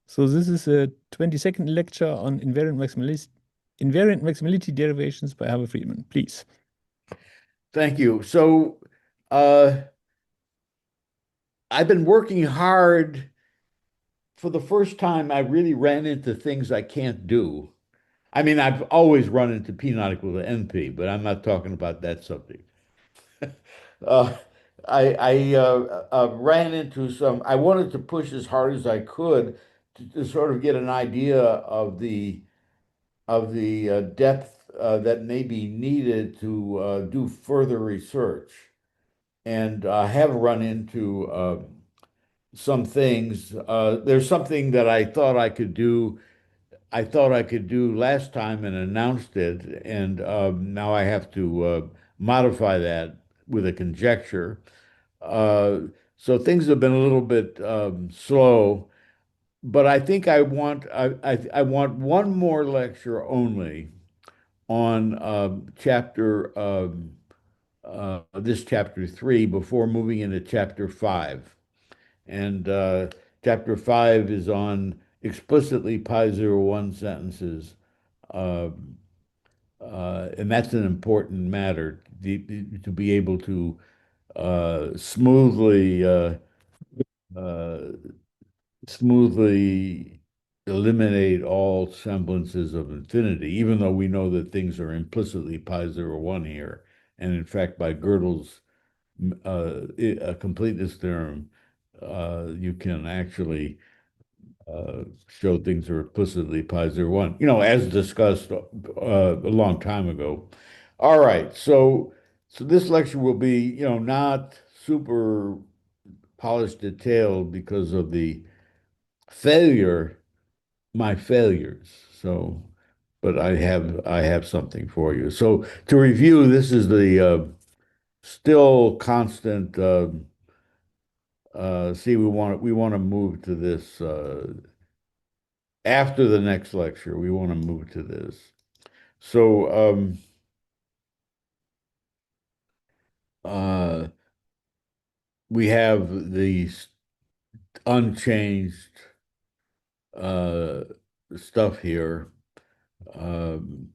So this is a 20-second lecture on invariant maximality derivations by Harvey Friedman. Please. Thank you. Uh, I've been working hard. For the first time, I really ran into things I can't do. I mean, I've always run into P not equal to NP, but I'm not talking about that subject. Uh, I ran into some. I wanted to push as hard as I could to sort of get an idea of the depth that may be needed to do further research, and have run into some things. There's something that I thought I could do. I thought I could do last time and announced it, and now I have to modify that with a conjecture. Uh, so things have been a little bit slow, but I think I want one more lecture only on this chapter 3 before moving into chapter 5. And chapter 5 is on explicitly pi zero 1 sentences. Uh, and that's an important matter to be able to smoothly uh, smoothly eliminate all semblances of infinity, even though we know that things are implicitly pi zero 1 here. And in fact, by Gödel's a completeness theorem, you can actually show things are implicitly pi zero 1, as discussed a long time ago. All right, so this lecture will be, not super polished detailed because of the failure, my failures. So, but I have something for you. So to review, this is the still constant. See, we want to move to this after the next lecture. We want to move to this. So uh, we have the unchanged uh, stuff here. Um,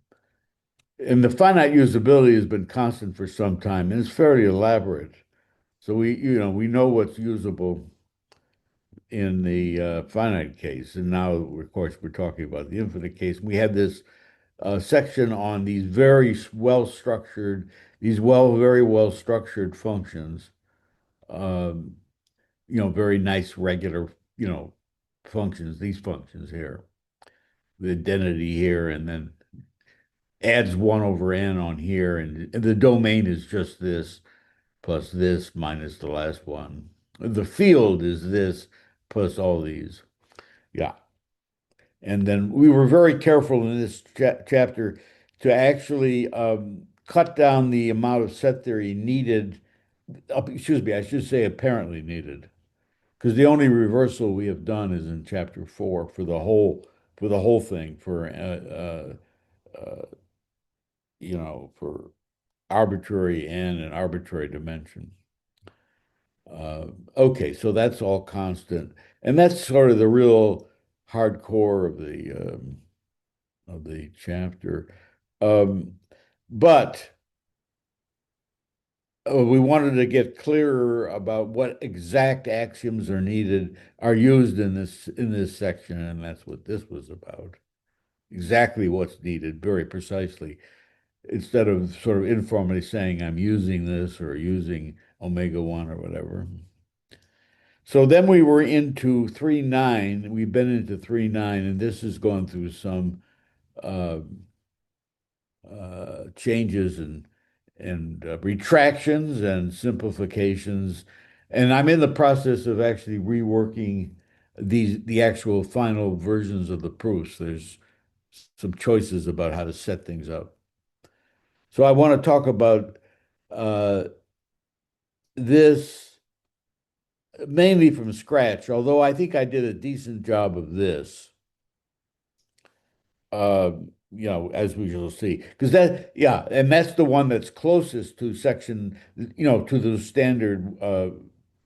and the finite usability has been constant for some time, and it's fairly elaborate. So we know what's usable in the finite case, and now, of course, we're talking about the infinite case. We had this section on these very well structured functions. Um, very nice regular, functions. These functions here, the identity here, and then adds 1 over n on here, and the domain is just this plus this minus the last one. The field is this plus all these. Yeah. And then we were very careful in this chapter to actually cut down the amount of set theory needed. Excuse me, I should say apparently needed, because the only reversal we have done is in chapter 4 for the whole thing for arbitrary n and arbitrary dimension. Uh, okay, so that's all constant, and that's sort of the real hardcore of the chapter. Um, but we wanted to get clearer about what exact axioms are used in this section, and that's what this was about. Exactly what's needed, very precisely, instead of sort of informally saying I'm using this or using omega 1 or whatever. So then we were into 3.9. We've been into 3.9, and this has gone through some uh, changes and retractions and simplifications. And I'm in the process of actually reworking the actual final versions of the proofs. There's some choices about how to set things up. So I want to talk about uh, this mainly from scratch, although I think I did a decent job of this. uh, as we shall see. Because yeah, and that's the one that's closest to to those standard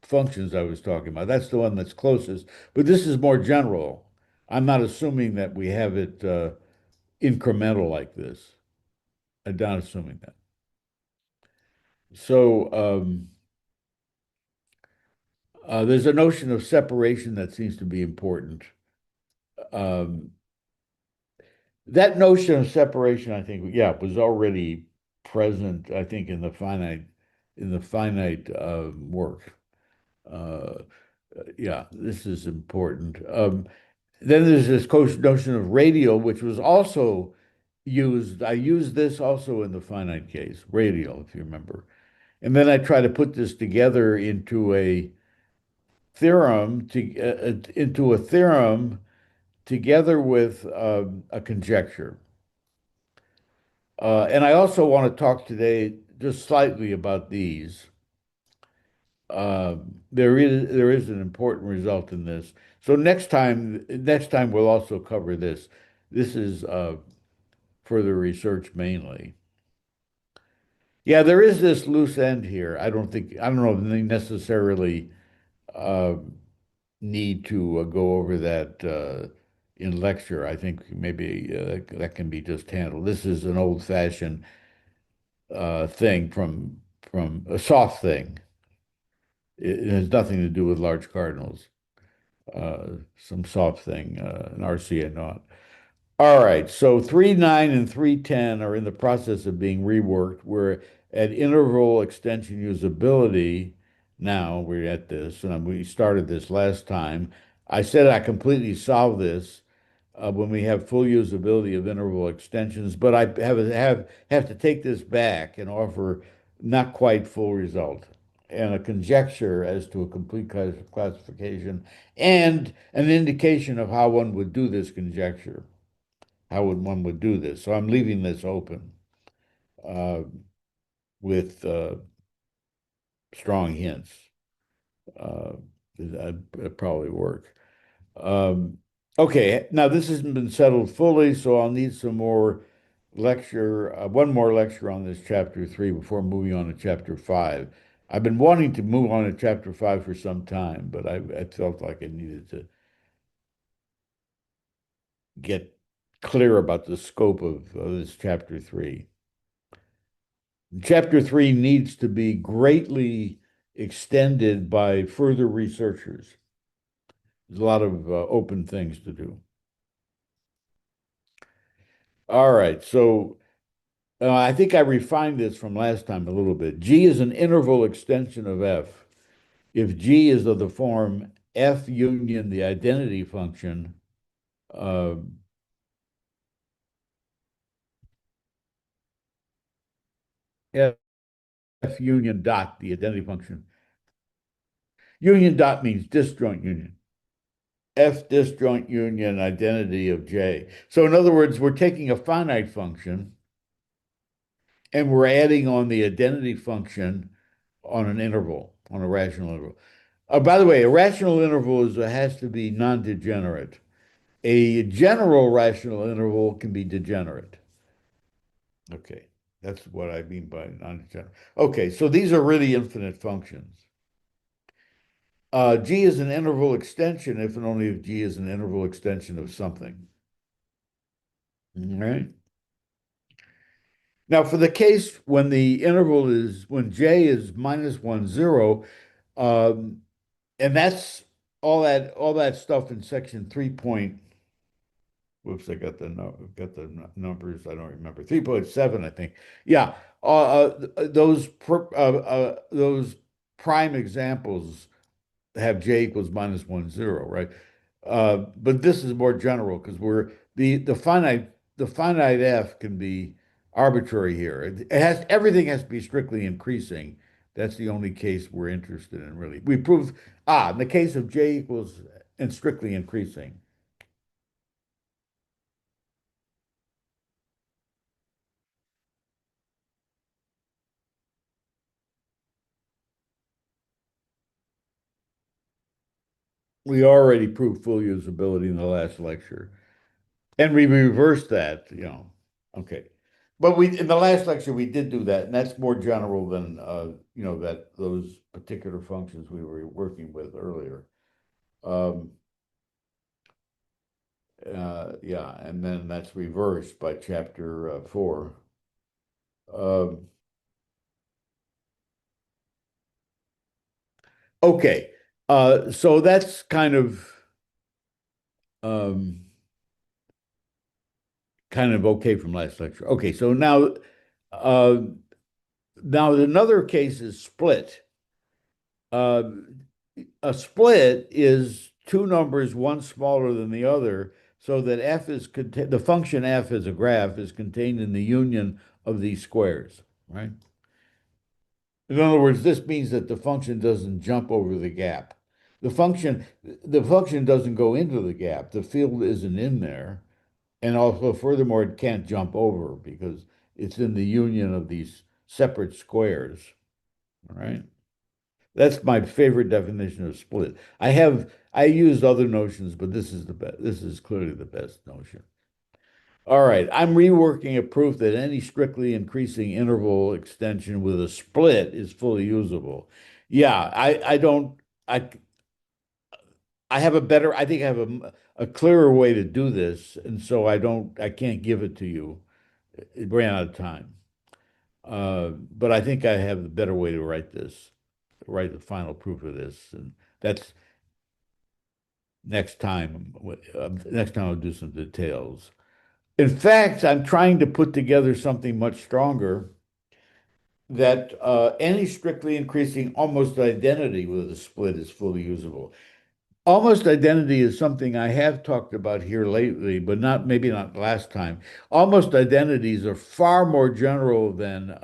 functions I was talking about. That's the one that's closest, but this is more general. I'm not assuming that we have it incremental like this. I'm not assuming that. So there's a notion of separation that seems to be important. Um, that notion of separation, I think, yeah, was already present, I think, in the finite work. Uh, yeah, this is important. Then there's this notion of radial, which was also used. I used this also in the finite case, radial, if you remember. And then I try to put this together into a theorem together with a conjecture. And I also want to talk today just slightly about these. There is an important result in this. So next time we'll also cover this. This is further research mainly. Yeah, there is this loose end here. I don't know if they necessarily uh, need to go over that in lecture. I think maybe that can be just handled. This is an old-fashioned thing from a soft thing. It has nothing to do with large cardinals. Some soft thing, an RCA naught. All right, so 3.9 and 3.10 are in the process of being reworked. We're at interval extension usability now. We're at this, and we started this last time. I said I completely solved this when we have full usability of interval extensions, but I have to take this back and offer not quite full result and a conjecture as to a complete classification and an indication of how one would do this conjecture, how one would do this. So I'm leaving this open uh, with strong hints. Uh, that probably work. Um, okay, now this hasn't been settled fully, so I'll need one more lecture on this chapter 3 before moving on to chapter 5. I've been wanting to move on to chapter 5 for some time, but I felt like I needed to get clear about the scope of this chapter 3. Chapter 3 needs to be greatly extended by further researchers. There's a lot of open things to do. All right, so I think I refined this from last time a little bit. G is an interval extension of F. If G is of the form F union the identity function, uh, F union dot the identity function. Union dot means disjoint union. F disjoint union identity of J. So in other words, we're taking a finite function and we're adding on the identity function on an interval, on a rational interval. By the way, a rational interval has to be non-degenerate. A general rational interval can be degenerate. Okay, that's what I mean by non-degenerate. Okay, so these are really infinite functions. G is an interval extension if and only if G is an interval extension of something. All right. Now, for the case when when J is -1, 0, um, and that's all that stuff in section 3 point. Whoops, I got the numbers. I don't remember. 3.7, I think. Yeah, those prime examples have J equals -1, 0, right? But this is more general because the finite F can be arbitrary here. Everything has to be strictly increasing. That's the only case we're interested in, really. We prove in the case of J equals and strictly increasing. We already proved full usability in the last lecture, and we reversed that. Okay. But in the last lecture we did do that, and that's more general than that those particular functions we were working with earlier. Um, Yeah, and then that's reversed by chapter 4. Um, okay, so that's um, kind of okay from last lecture. Okay, so uh, now another case is split. Uh, a split is two numbers, one smaller than the other, so that the function f as a graph is contained in the union of these squares, right? In other words, this means that the function doesn't jump over the gap. The function doesn't go into the gap. The field isn't in there. And also, furthermore, it can't jump over because it's in the union of these separate squares, all right? That's my favorite definition of split. I used other notions, but this is the best. This is clearly the best notion. All right, I'm reworking a proof that any strictly increasing interval extension with a split is fully usable. Yeah, I don't I have a better I think I have a clearer way to do this, and so I can't give it to you. It ran out of time. But I think I have the better way to write the final proof of this, and that's next time. Next time I'll do some details. In fact, I'm trying to put together something much stronger that any strictly increasing almost identity with a split is fully usable. Almost identity is something I have talked about here lately, but maybe not last time. Almost identities are far more general than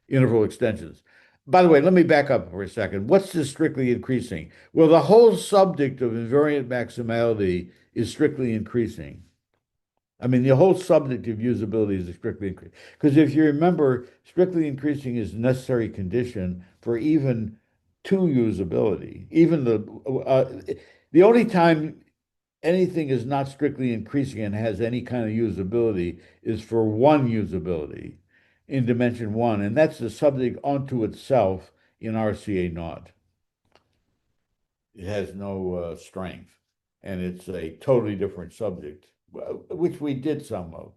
interval extensions. By the way, let me back up for a second. What's this strictly increasing? Well, the whole subject of invariant maximality is strictly increasing. I mean, the whole subject of usability is strictly increasing. Because if you remember, strictly increasing is a necessary condition for even two usability. The only time anything is not strictly increasing and has any kind of usability is for one usability in dimension one, and that's the subject unto itself in RCA naught. It has no strength, and it's a totally different subject, which we did some of.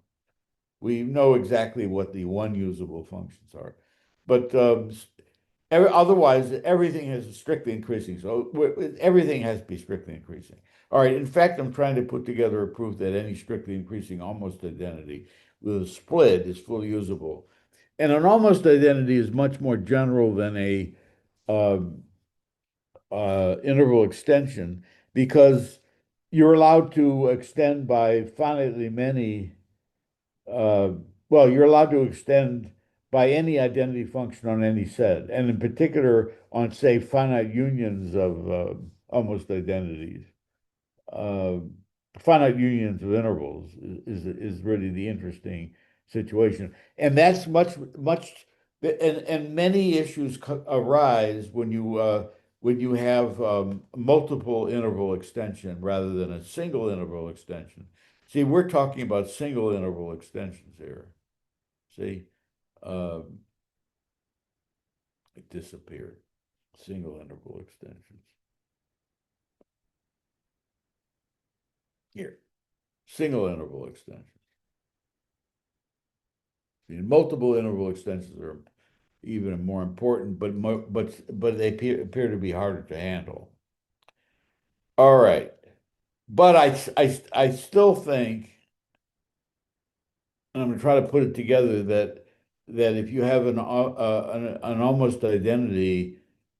We know exactly what the one usable functions are, but otherwise everything is strictly increasing. So everything has to be strictly increasing. All right. In fact, I'm trying to put together a proof that any strictly increasing almost identity with a split is fully usable. And an almost identity is much more general than a uh, interval extension because you're allowed to extend by finitely many uh, well, you're allowed to extend by any identity function on any set, and in particular on, say, finite unions of almost identities. Uh, Finite unions of intervals is really the interesting situation, and that's much. And many issues arise when you have multiple interval extension rather than a single interval extension. See, we're talking about single interval extensions here. See, um, it disappeared. Single interval extensions. Here, single interval extensions. See, multiple interval extensions are even more important, but they appear to be harder to handle. All right, but I still think, and I'm going to try to put it together that if you have an almost identity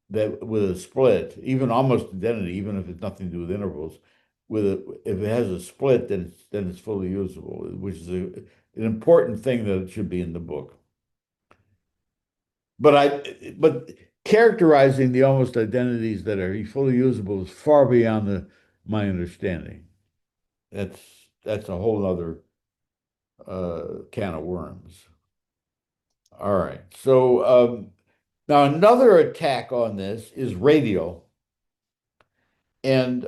that with a split, even almost identity, even if it's nothing to do with intervals, if it has a split, then it's fully usable, which is an important thing that it should be in the book. But characterizing the almost identities that are fully usable is far beyond my understanding. That's that's a whole other can of worms. All right. So now another attack on this is radial, and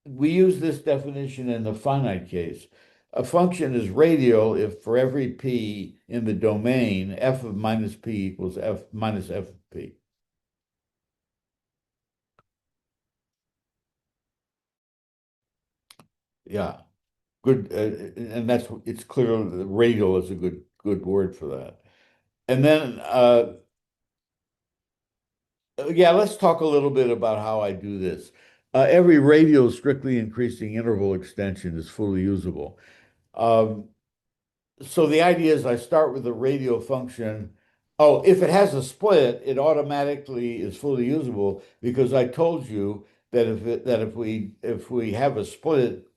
we use this definition in the finite case. A function is radial if for every p in the domain, f of minus p equals f minus f of p. Yeah, good. And that's it's clear radial is a good word for that. And then yeah, let's talk a little bit about how I do this. Every radial strictly increasing interval extension is fully usable. Um, so the idea is I start with the radial function. Oh, if it has a split, it automatically is fully usable because I told you that if we have a split,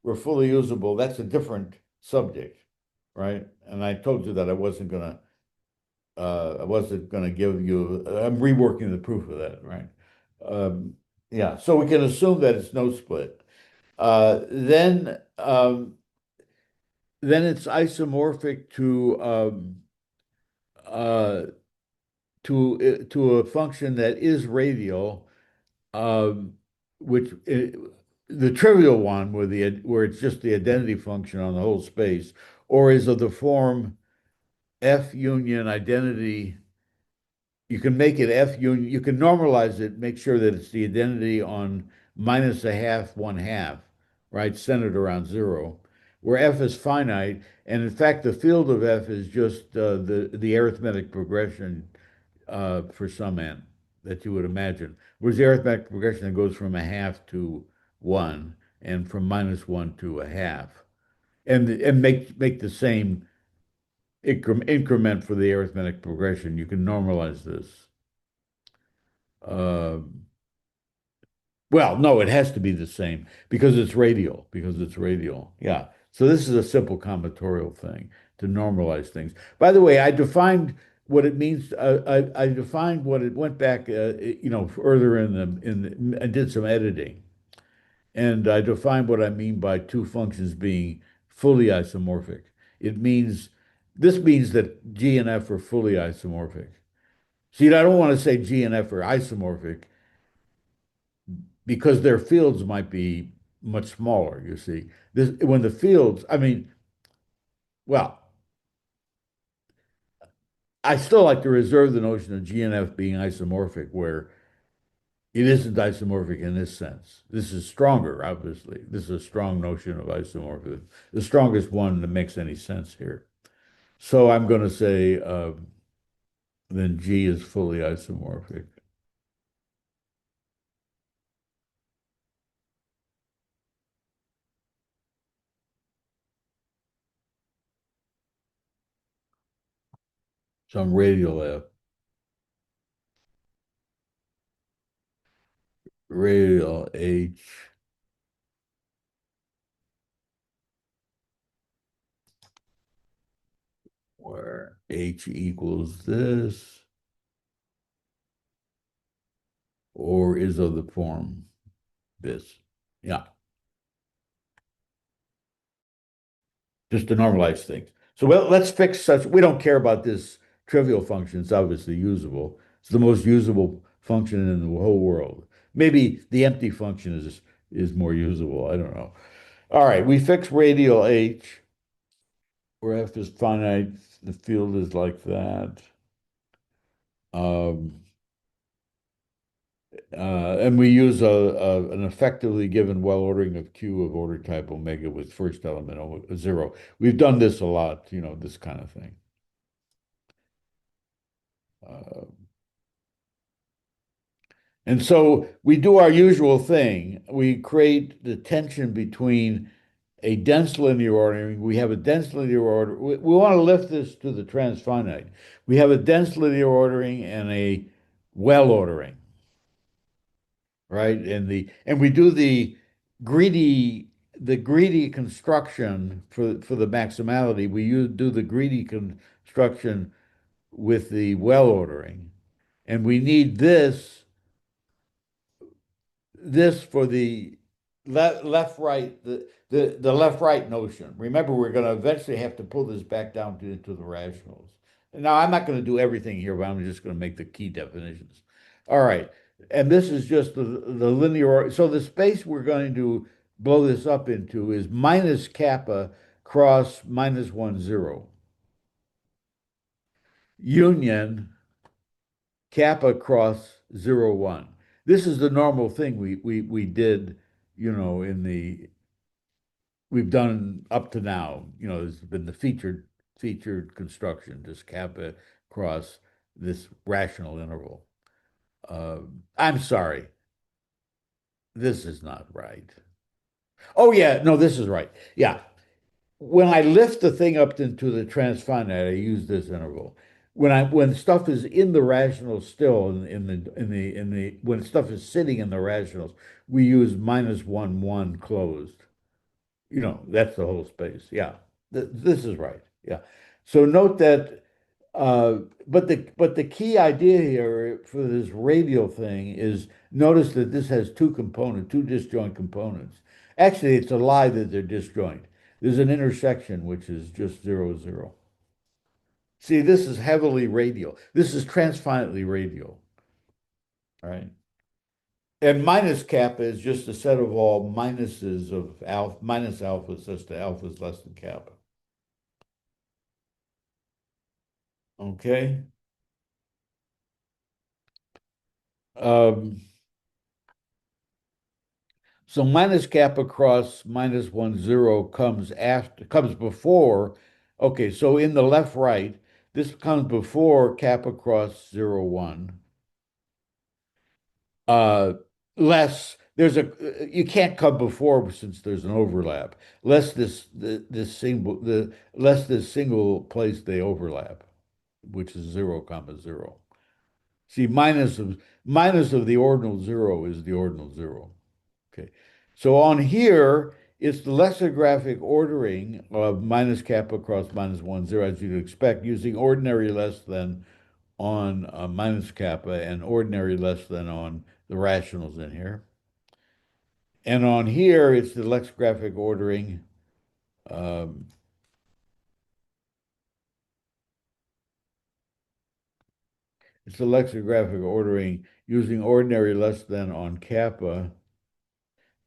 we're fully usable. That's a different subject, right? And I told you that I wasn't gonna give you. I'm reworking the proof of that, right? Um, yeah, so we can assume that it's no split. Uh, then um, then it's isomorphic uh, to a function that is radial, um, which the trivial one where it's just the identity function on the whole space, or is of the form F union identity. You can make it F union. You can normalize it, make sure that it's the identity on minus a half, one half, right, centered around zero, where F is finite, and in fact, the field of F is just the arithmetic progression for some n that you would imagine. Whereas the arithmetic progression that goes from a half to one, and from minus one to a half, and make the same increment for the arithmetic progression. You can normalize this. Uh, well, no, it has to be the same because it's radial, because it's radial. Yeah. So this is a simple combinatorial thing to normalize things. By the way, I defined what it means. I defined what it went back, further I did some editing, and I defined what I mean by two functions being fully isomorphic. It means this means that G and F are fully isomorphic. See, I don't want to say G and F are isomorphic because their fields might be much smaller, you see. When the fields, I mean, well, I still like to reserve the notion of G and F being isomorphic, where it isn't isomorphic in this sense. This is stronger, obviously. This is a strong notion of isomorphism, the strongest one that makes any sense here. So I'm going to say then G is fully isomorphic. Some radial F, radial H, where H equals this, or is of the form this. Yeah, just to normalize things. So let's fix such, we don't care about this trivial function. It's obviously usable. It's the most usable function in the whole world. Maybe the empty function is more usable. I don't know. All right, we fix radial H, where F is finite. The field is like that. Um, and we use an effectively given well ordering of Q of order type omega with first element zero. We've done this a lot, this kind of thing. Uh, and so we do our usual thing. We create the tension between a dense linear ordering. We have a dense linear order. We want to lift this to the transfinite. We have a dense linear ordering and a well ordering, right? And we do the greedy construction for the maximality. Do the greedy construction with the well ordering, and we need this for the left right the left right notion. Remember, we're going to eventually have to pull this back down into the rationals. Now, I'm not going to do everything here, but I'm just going to make the key definitions. All right, and this is just the linear. So the space we're going to blow this up into is minus kappa cross minus 1, 0. Union kappa cross 0, 1. This is the normal thing we did, in the we've done up to now. There's been the featured construction, this kappa across this rational interval. I'm sorry, this is not right. Oh yeah, no, this is right. Yeah. When I lift the thing up into the transfinite, I use this interval. When stuff is in the rationals still in the when stuff is sitting in the rationals, we use -1, 1 closed. That's the whole space. Yeah. This is right. Yeah. So note that but the key idea here for this radial thing is notice that this has two disjoint components. Actually, it's a lie that they're disjoint. There's an intersection which is just 0, 0. See, this is heavily radial. This is transfinitely radial, right? And minus kappa is just a set of all minuses of alpha minus alpha such that alpha is less than kappa. Okay. Um, so minus kappa cross -1, 0 comes before. Okay, so in the left right, this comes before kappa cross 0, 1. Uh, less there's a you can't come before since there's an overlap. Less the less this single place they overlap, which is 0, comma 0. See, minus of the ordinal 0 is the ordinal 0. Okay. So on here, it's the lexicographic ordering of minus kappa across -1, 0, as you'd expect, using ordinary less than on minus kappa and ordinary less than on the rationals in here. And on here, it's the lexicographic ordering. Um, it's the lexicographic ordering using ordinary less than on kappa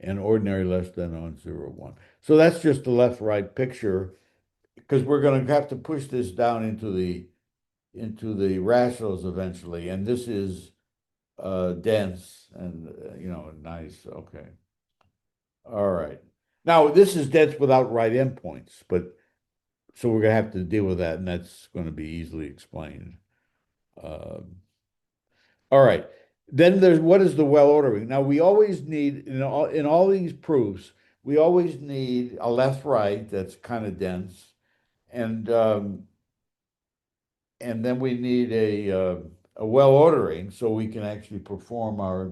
and ordinary less than on 0, 1. So that's just the left-right picture because we're going to have to push this down into the rationals eventually, and this is dense and nice. Okay, all right. Now this is dense without right endpoints, but so we're going to have to deal with that, and that's going to be easily explained. Um, all right. Then there's what is the well ordering? Now we always need in all these proofs, we always need a left right that's kind of dense, and then we need a well ordering so we can actually perform our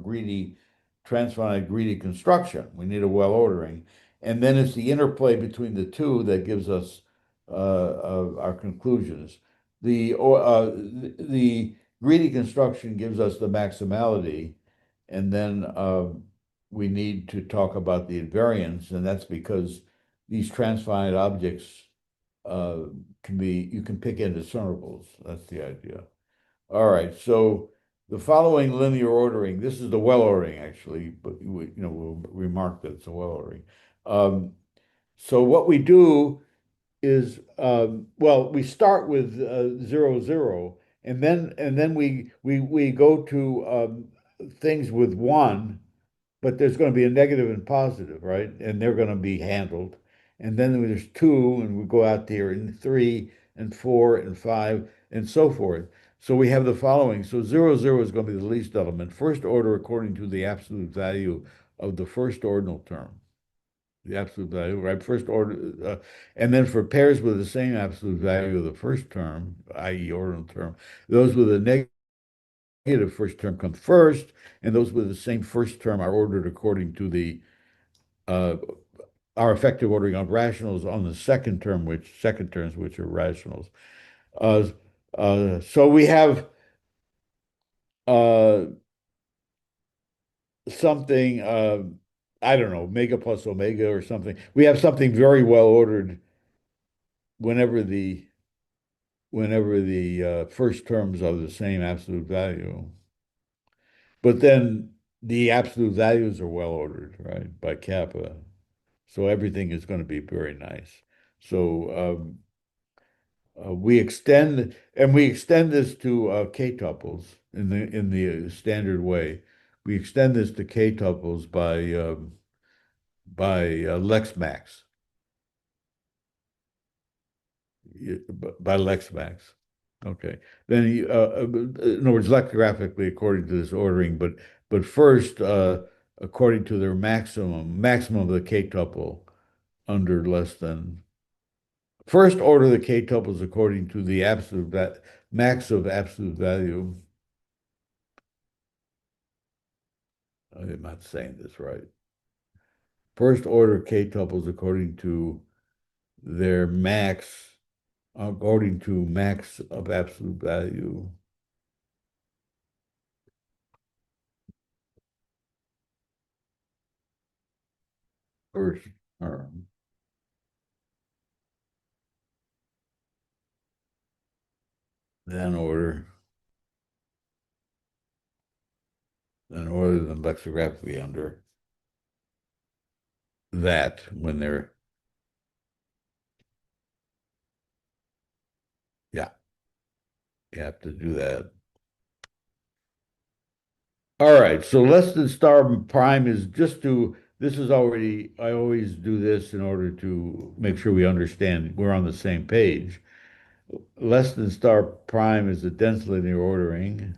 transfinite greedy construction. We need a well ordering, and then it's the interplay between the two that gives us our conclusions. The greedy construction gives us the maximality, and then we need to talk about the invariance, and that's because these transfinite objects uh, you can pick indiscernibles. That's the idea. All right, so the following linear ordering, this is the well ordering actually, but we'll remark that it's a well ordering. So what we do is, well, we start with 0, 0, and then we go to things with 1, but there's going to be a negative and positive, right? And they're going to be handled. And then there's 2, and we go out there, and 3, and 4, and 5, and so forth. So we have the following. So 0, 0 is going to be the least element, first order according to the absolute value of the first ordinal term. The absolute value, right? First order, and then for pairs with the same absolute value of the first term, i.e. ordinal term, those with a negative first term come first, and those with the same first term are ordered according to uh, our effective ordering of rationals on the second terms, which are rationals. Uh, so we have uh, something, I don't know, omega plus omega or something. We have something very well ordered whenever the first terms are the same absolute value. But then the absolute values are well ordered, right, by kappa. So everything is going to be very nice. So we extend this to k-tuples in the standard way. We extend this to k-tuples by Lexmax. by Lexmax. Okay. Then in other words, lexicographically according to this ordering, but first according to their maximum of the K tuple under less than first order the K tuples according to the absolute that max of absolute value. I'm not saying this right. First order K tuples according to their max, according to max of absolute value. First term. Then order them lexicographically under that when they're, yeah, you have to do that. All right, so less than star prime is just to, this is already, I always do this in order to make sure we understand we're on the same page. Less than star prime is the dense linear ordering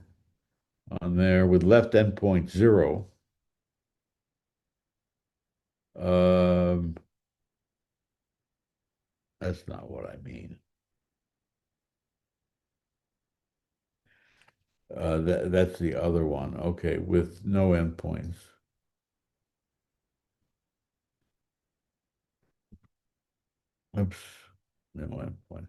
on there with left endpoint 0. Um, that's not what I mean. That's the other one. Okay, with no endpoints. Oops, no endpoints.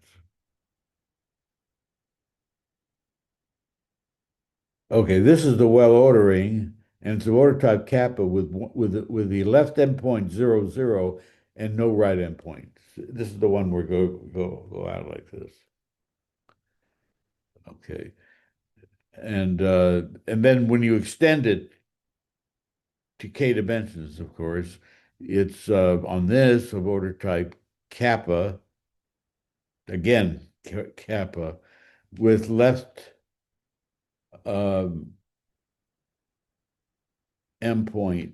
Okay, this is the well ordering, and it's the order type kappa with the left endpoint 0, 0, and no right endpoint. This is the one where go out like this. Okay, and then when you extend it to k dimensions, of course, it's on this of order type kappa again kappa with left endpoint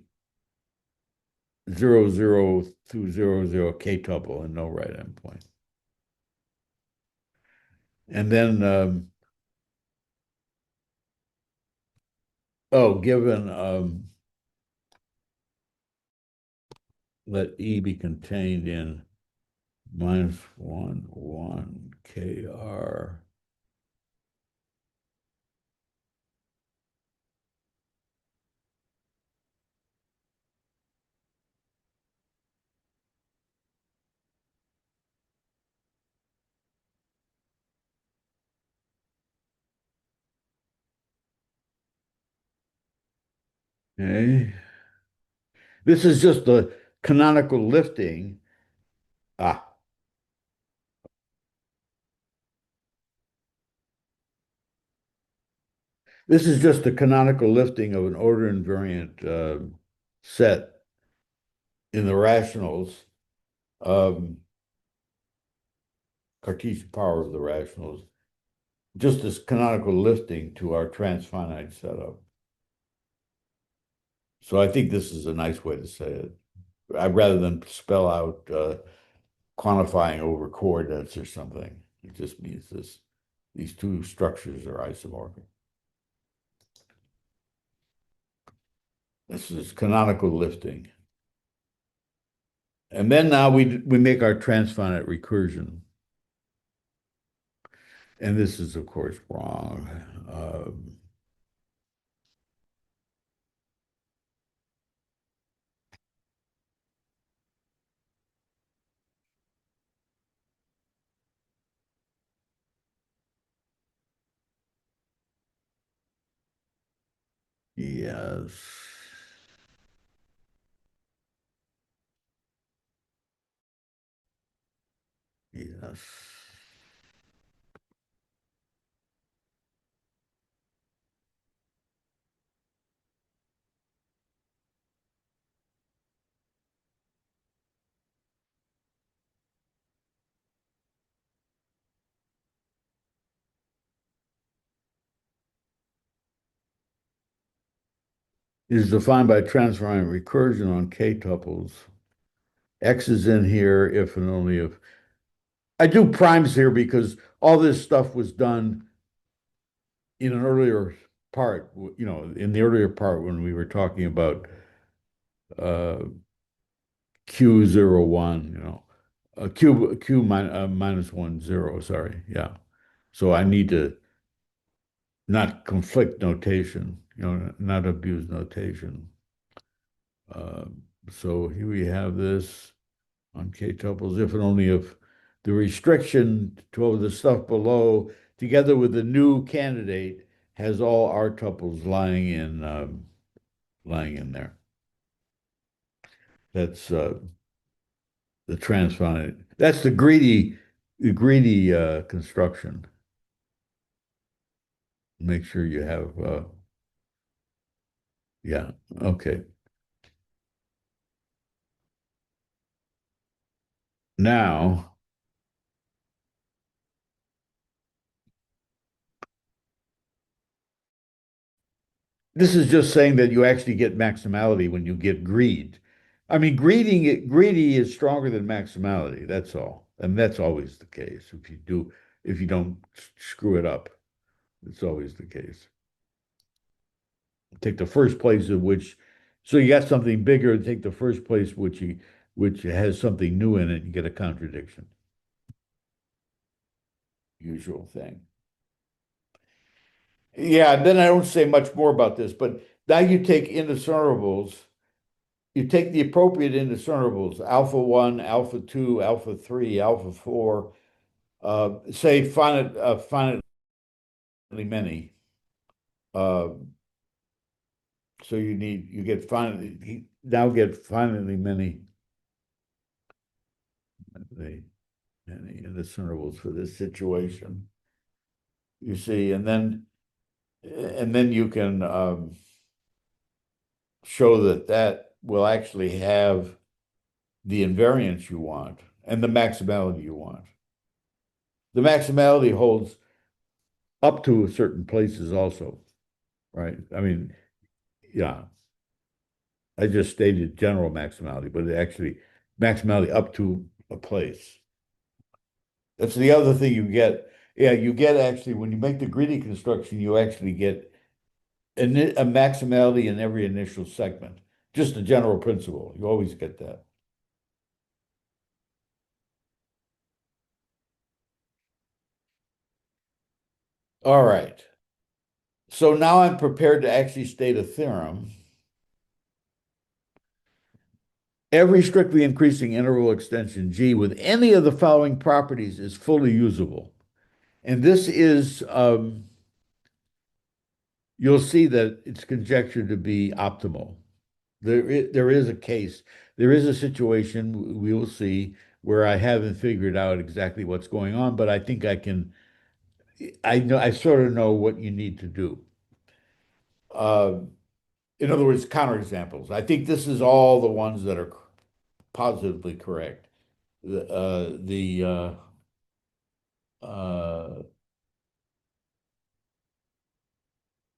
0, 0 through 0, 0 k tuple and no right endpoint. And then, given let E be contained in -1, 1 kr. Okay. This is just the canonical lifting. Ah, this is just the canonical lifting of an order invariant set in the rationals, um, Cartesian power of the rationals, just this canonical lifting to our transfinite setup. So I think this is a nice way to say it. Rather than spell out quantifying over coordinates or something. It just means these two structures are isomorphic. This is canonical lifting. And then now we make our transfinite recursion. And this is, of course, wrong. Yes. Yes. Is defined by transfinite recursion on k tuples. X is in here if and only if I do primes here because all this stuff was done in an earlier part, in the earlier part when we were talking about uh, Q01, minus 1, 0, sorry. Yeah. So I need to not conflict notation, not abuse notation. Uh, so here we have this on K tuples, if and only if the restriction to the stuff below, together with the new candidate, has all R tuples lying in there. That's the transfinite. That's the greedy construction. Make sure you have yeah, okay. Now this is just saying that you actually get maximality when you get greed. I mean, greedy is stronger than maximality. That's all, and that's always the case. If you don't screw it up, it's always the case. Take the first place of which, so you got something bigger. Take the first place which has something new in it. You get a contradiction. Usual thing. Yeah, and then I don't say much more about this, but now you take indiscernibles. You take the appropriate indiscernibles, alpha 1, alpha 2, alpha 3, alpha 4, say finitely many. Uh, so you get finitely, now get finitely many indiscernibles for this situation. You see, and then you can show that will actually have the invariance you want and the maximality you want. The maximality holds up to certain places also, right? I mean, yeah, I just stated general maximality, but actually maximality up to a place. That's the other thing you get. Yeah, you get actually, when you make the greedy construction, you actually get a maximality in every initial segment. Just a general principle. You always get that. All right. So now I'm prepared to actually state a theorem. Every strictly increasing interval extension G with any of the following properties is fully usable. And this is, you'll see that it's conjectured to be optimal. There is a case, there is a situation we will see where I haven't figured out exactly what's going on, but I think I know, I sort of know what you need to do. Uh, in other words, counterexamples. I think this is all the ones that are positively correct. Uh,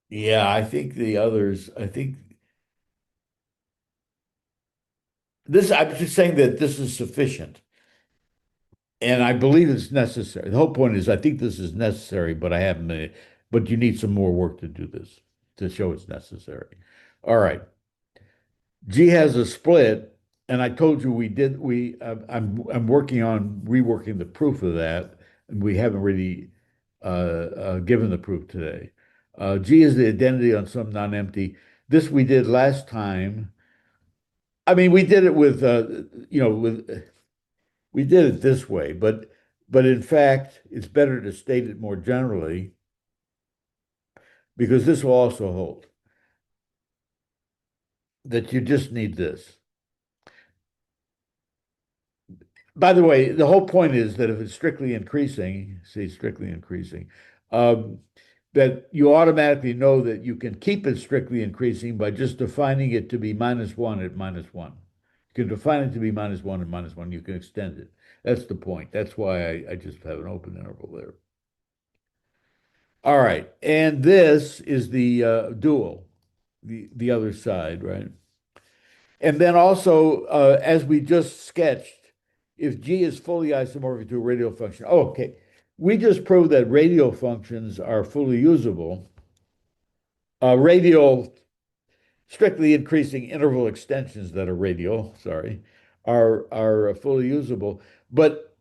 yeah, I think the others, I think I'm just saying that this is sufficient. And I believe it's necessary. The whole point is I think this is necessary, but I haven't but you need some more work to do this to show it's necessary. All right. G has a split, and I told you I'm working on reworking the proof of that, and we haven't really given the proof today. G is the identity on some non-empty. This we did last time. I mean, we did it with we did it this way, but in fact, it's better to state it more generally because this will also hold that you just need this. By the way, the whole point is that if it's strictly increasing, say strictly increasing, um, that you automatically know that you can keep it strictly increasing by just defining it to be minus one at minus one. You can define it to be minus one and minus one. You can extend it. That's the point. That's why I just have an open interval there. All right. And this is the dual, the other side, right? And then also, as we just sketched, if G is fully isomorphic to a radial function. Oh, okay. We just proved that radial functions are fully usable. Radial, strictly increasing interval extensions that are radial, sorry, are fully usable. But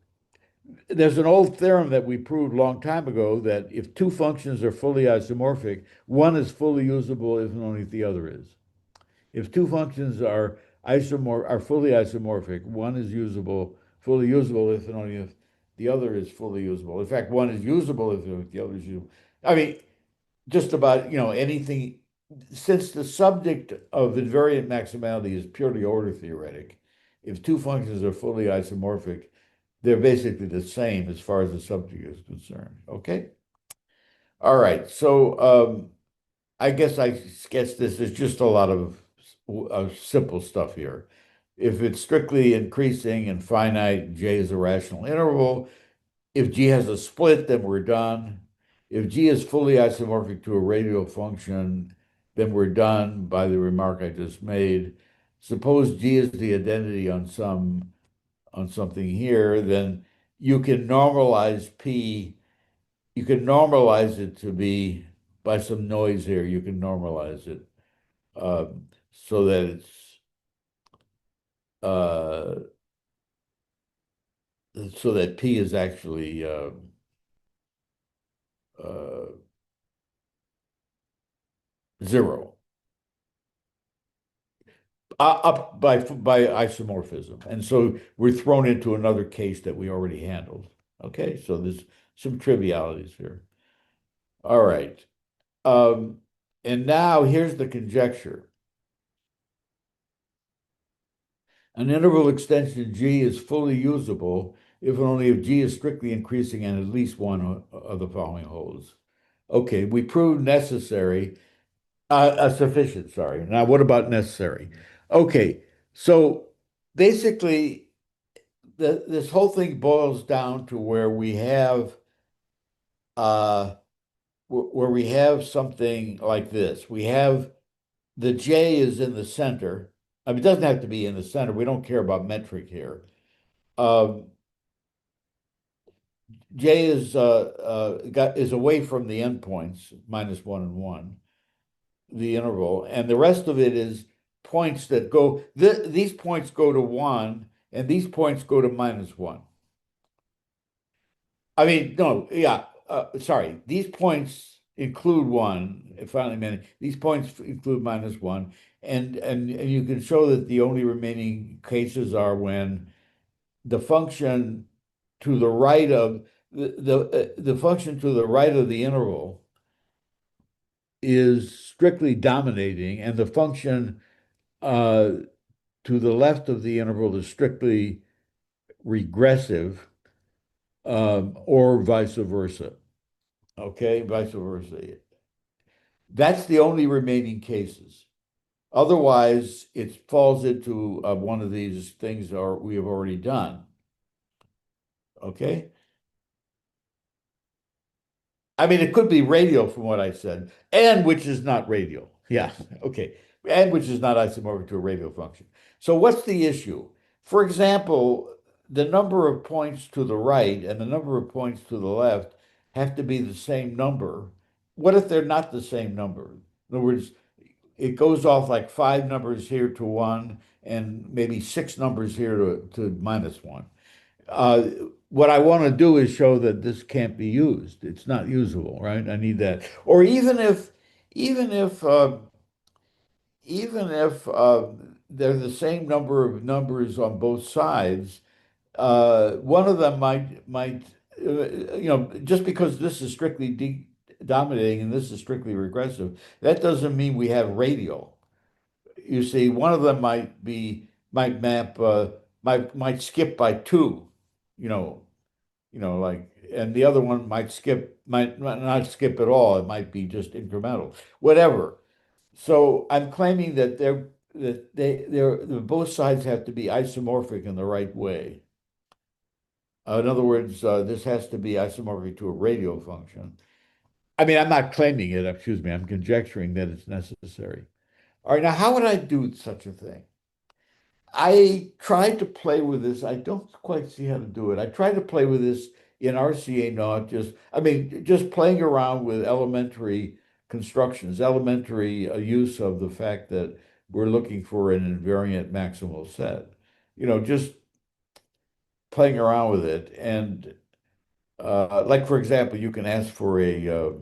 there's an old theorem that we proved a long time ago that if two functions are fully isomorphic, one is fully usable if and only if the other is. If two functions are fully isomorphic, one is fully usable if and only if the other is fully usable. In fact, one is usable if the other is usable. I mean, just about, anything, since the subject of invariant maximality is purely order theoretic, if two functions are fully isomorphic, they're basically the same as far as the subject is concerned. Okay? All right. So I guess I sketched this as just a lot of simple stuff here. If it's strictly increasing and finite, J is a rational interval. If G has a split, then we're done. If G is fully isomorphic to a radial function, then we're done by the remark I just made. Suppose G is the identity on something here, then you can normalize P. You can normalize it to be by some noise here. You can normalize it so that uh, P is actually uh, zero up by isomorphism. And so we're thrown into another case that we already handled. Okay, so there's some trivialities here. All right. Um, and now here's the conjecture. An interval extension G is fully usable if and only if G is strictly increasing and at least one of the following holds. Okay, we proved necessary, sufficient, sorry. Now, what about necessary? Okay, so basically, this whole thing boils down to uh, where we have something like this. We have the J is in the center. I mean, it doesn't have to be in the center. We don't care about metric here. Um, J is away from the endpoints, -1 and 1, the interval, and the rest of it is points that go, these points go to 1, and these points go to -1. I mean, no, yeah, sorry. These points include 1. It finally meant these points include -1, and you can show that the only remaining cases are when the function to the right of the function to the right of the interval is strictly dominating, and the function uh, to the left of the interval is strictly regressive, or vice versa. Okay, vice versa. That's the only remaining cases. Otherwise, it falls into one of these things we have already done. Okay. I mean, it could be radial from what I said, and which is not radial. Yeah, okay. And which is not isomorphic to a radial function. So what's the issue? For example, the number of points to the right and the number of points to the left have to be the same number. What if they're not the same number? In other words, it goes off like 5 numbers here to 1 and maybe 6 numbers here to -1. Uh, what I want to do is show that this can't be used. It's not usable, right? I need that. Or even if, they're the same number of numbers on both sides, one of them might, just because this is strictly dominating and this is strictly regressive, that doesn't mean we have radial. You see, one of them might map might skip by 2, you know, like, and the other one might not skip at all. It might be just incremental, whatever. So I'm claiming that they're both sides have to be isomorphic in the right way. In other words, this has to be isomorphic to a radial function. I mean, I'm not claiming it, excuse me, I'm conjecturing that it's necessary. All right, now how would I do such a thing? I tried to play with this. I don't quite see how to do it. I tried to play with this in RCA, not just, I mean, just playing around with elementary constructions, elementary use of the fact that we're looking for an invariant maximal set. Just playing around with it. And like, for example, you can ask for a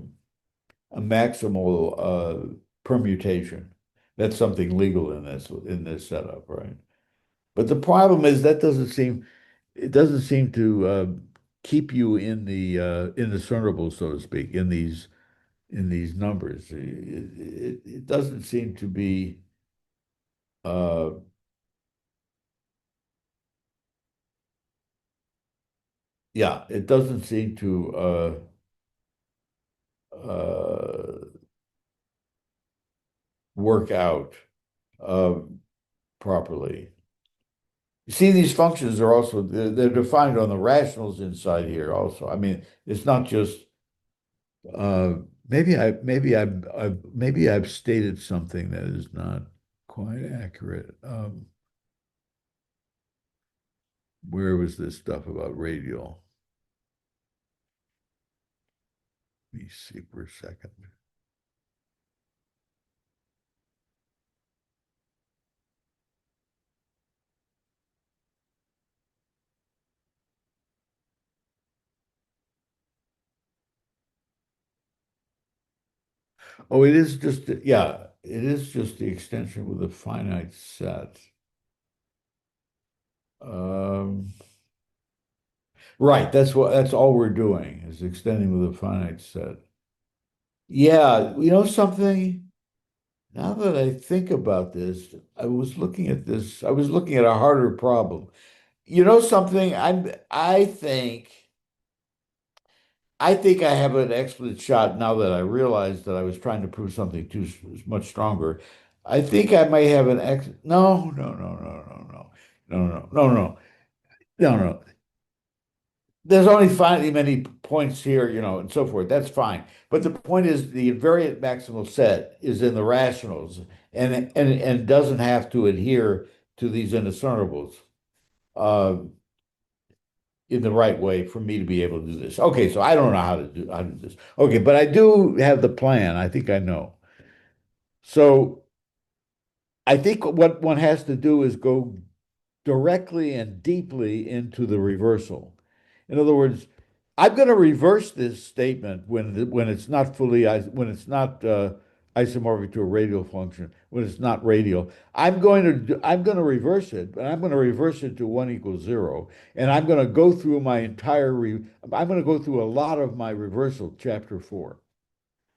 maximal permutation. That's something legal in this setup, right? But the problem is that it doesn't seem to keep you in the discernible, so to speak, in these numbers. It doesn't seem to be uh, yeah, it doesn't seem to work out uh, properly. You see, these functions are also they're defined on the rationals inside here also. I mean, it's not just Uh, maybe I've stated something that is not quite accurate. Where was this stuff about radial? Let me see for a second. Oh, yeah, it is just the extension with a finite set. Um, right, that's all we're doing is extending with a finite set. Yeah, you know something? Now that I think about this, I was looking at a harder problem. You know something? I think I have an excellent shot now that I realized that I was trying to prove something too much stronger. I think I may have an ex. No, no, no, no, no, no, no, no, no, no, no, no. There's only finitely many points here, and so forth. That's fine. But the point is, the invariant maximal set is in the rationals, and doesn't have to adhere to these indiscernibles. Uh, in the right way for me to be able to do this. Okay, so I don't know how to do this. Okay, but I do have the plan. I think I know. So I think what one has to do is go directly and deeply into the reversal. In other words, I'm going to reverse this statement when it's not when it's not isomorphic to a radial function, when it's not radial. I'm going to reverse it, but I'm going to reverse it to 1 = 0, and I'm going to go through I'm going to go through a lot of my reversal, chapter 4.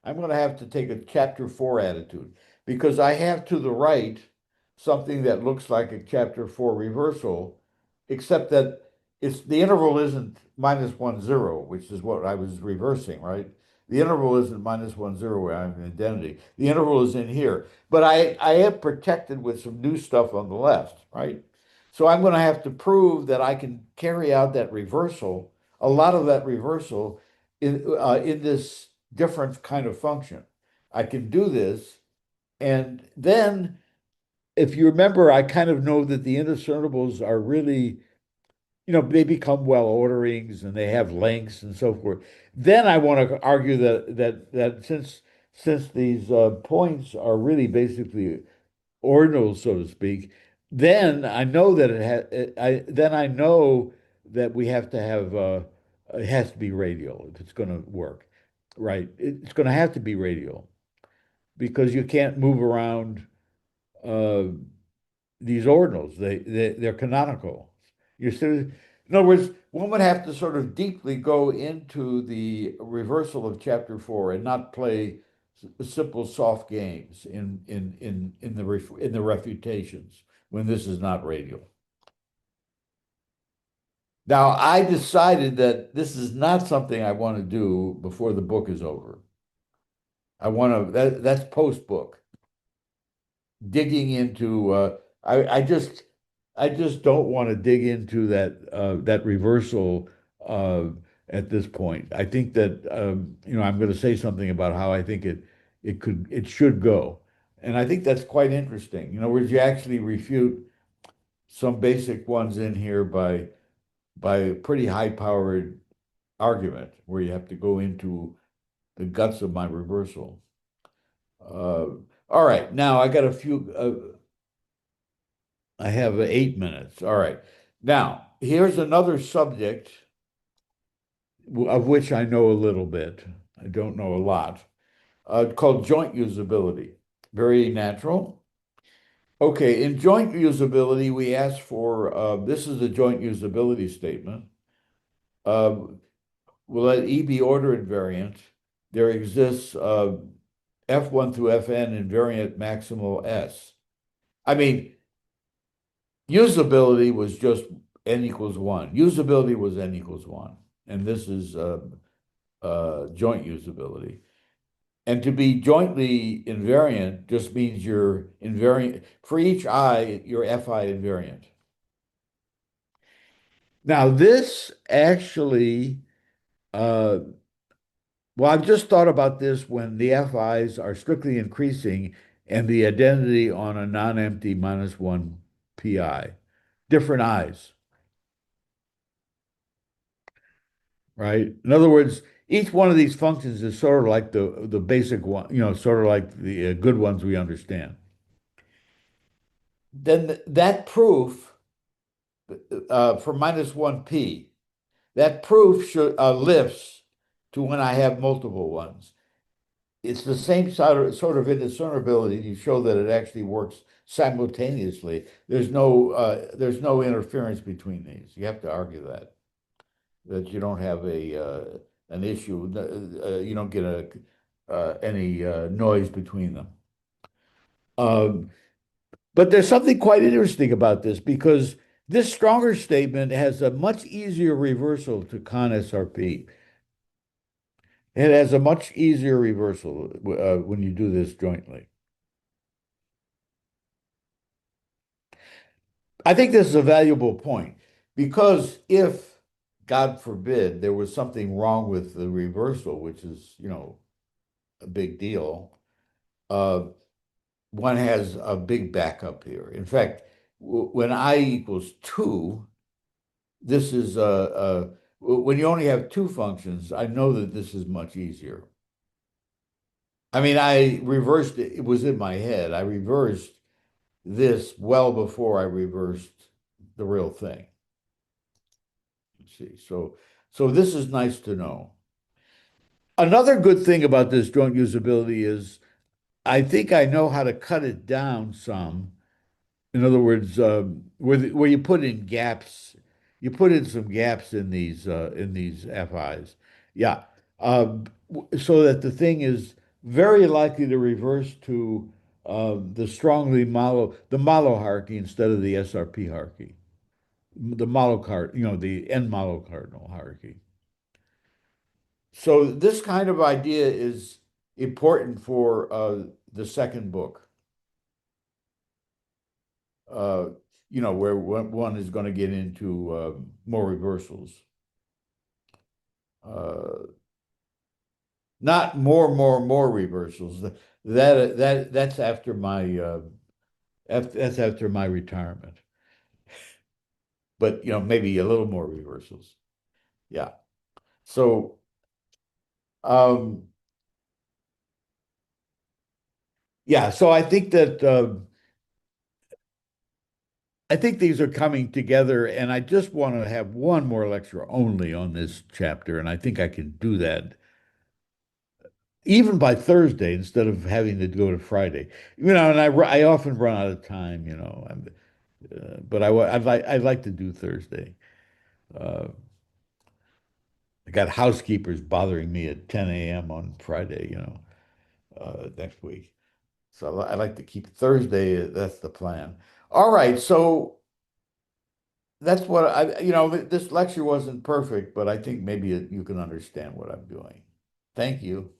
I'm going to have to take a chapter 4 attitude because I have to the right something that looks like a chapter 4 reversal, except that the interval isn't -1, 0, which is what I was reversing, right? The interval isn't -1, 0 where I have an identity. The interval is in here, but I am protected with some new stuff on the left, right? So I'm going to have to prove that I can carry out that reversal, a lot of that reversal in this different kind of function. I can do this. And then, if you remember, I kind of know that the indiscernibles are really, they become well orderings and they have lengths and so forth. Then I want to argue that since these points are really basically ordinals, so to speak, then I know that I know that we have to have it has to be radial if it's going to work, right? It's going to have to be radial because you can't move around uh, these ordinals. They're canonical. In other words, one would have to sort of deeply go into the reversal of chapter 4 and not play simple soft games in the refutations when this is not radial. Now, I decided that this is not something I want to do before the book is over. I want to that's post book. Digging into I just don't want to dig into that reversal uh, at this point. I think that I'm going to say something about how I think it should go, and I think that's quite interesting. Where you actually refute some basic ones in here by a pretty high-powered argument where you have to go into the guts of my reversal. All right, now I got a few. I have 8 minutes. All right, now here's another subject of which I know a little bit. I don't know a lot. Called joint usability. Very natural. Okay, in joint usability, we ask for this is a joint usability statement. Will let E be order invariant. There exists F1 through Fn invariant maximal S. I mean, usability was just n equals 1. Usability was n equals 1. And this is joint usability. And to be jointly invariant just means you're invariant. For each I, you're Fi invariant. Now, this actually, well, I've just thought about this when the Fi's are strictly increasing and the identity on a non-empty minus one pi, different I's, right? In other words, each one of these functions is sort of like the basic one, sort of like the good ones we understand. Then that proof for minus one p, that proof should lifts to when I have multiple ones. It's the same sort of indiscernibility. You show that it actually works simultaneously. There's no interference between these. You have to argue that you don't have an issue. You don't get any noise between them. But there's something quite interesting about this because this stronger statement has a much easier reversal to con SRP. It has a much easier reversal when you do this jointly. I think this is a valuable point because if, God forbid, there was something wrong with the reversal, which is, a big deal, uh, one has a big backup here. In fact, when I equals 2, this is when you only have two functions, I know that this is much easier. I mean, I reversed it. It was in my head. I reversed this well before I reversed the real thing. Let's see. So this is nice to know. Another good thing about this joint usability is I think I know how to cut it down some. In other words, where you put in gaps, you put in some gaps in these FIs. Yeah. So that the thing is very likely to reverse to the malo hierarchy instead of the SRP hierarchy, the malo card, the n malo cardinal hierarchy. So this kind of idea is important for the second book. Uh, where one is going to get into more reversals. Not more reversals. That's after my retirement. But maybe a little more reversals. Yeah. So um, yeah, so I think that I think these are coming together, and I just want to have one more lecture only on this chapter, and I think I can do that even by Thursday instead of having to go to Friday. And I often run out of time, but I'd like to do Thursday. Uh, I got housekeepers bothering me at 10 a.m. on Friday, next week. So I like to keep Thursday. That's the plan. All right, so that's what this lecture wasn't perfect, but I think maybe you can understand what I'm doing. Thank you.